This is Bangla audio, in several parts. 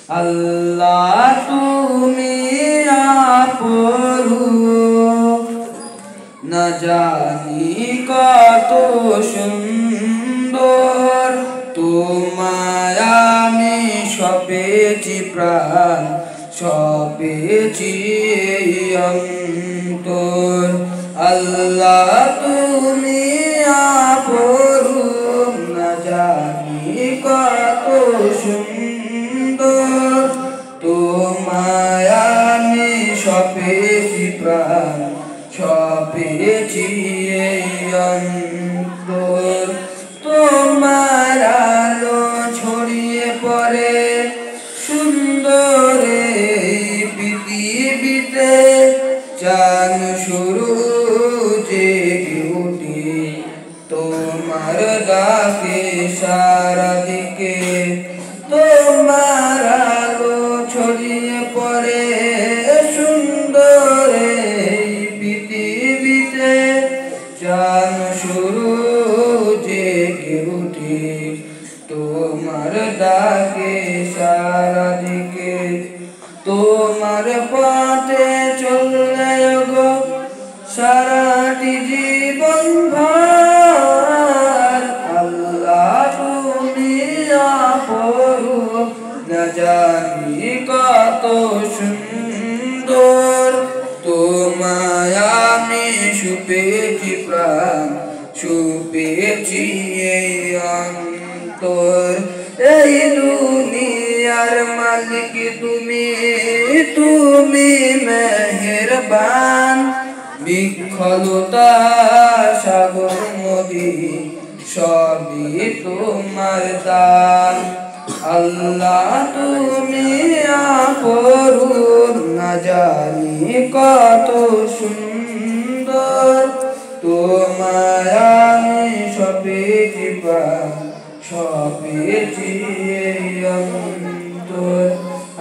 আল্লাহ তুমি অপরূপ, না জানি কত সুন্দর। তোমায় আমি সপেছি প্রাণ, সপেছি অন্তর। আল্লাহ তুমি অপরূপ, না জানি কত সুন্দর। তোমায় আমি সপেছি প্রাণ, সপেছি অন্তর। তোমার আলো ছড়িয়ে পড়ে সুন্দর এই পৃথিবীতে, চাঁদ শুরু জেগে উঠে তোমার ডাকে সারা দিকে। তোমার আলো ছড়িয়ে পড়ে সুন্দর এই পৃথিবীতে, চাঁদ শুরু জেগে উঠে তোমার ডাকে সারা দিকে। তোমার পথে চললে গো সারাটি জীবন ভর। আল্লাহ তুমি অপরূপ, না জানি কত সুন্দর। তোমায় আমি সপেছি প্রাণ, সপেছি অন্তর। এই দুনিয়ার মালিক তুমি, তুমি মেহেরবান। বিখ্যালতা সাগর নদী সবই তোমার দান। আল্লাহ তুমি অপরূপ, না জানি কত সুন্দর। তোমায় আমি সপেছি প্রাণ, সপেছি অন্তর।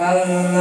আল্লাহ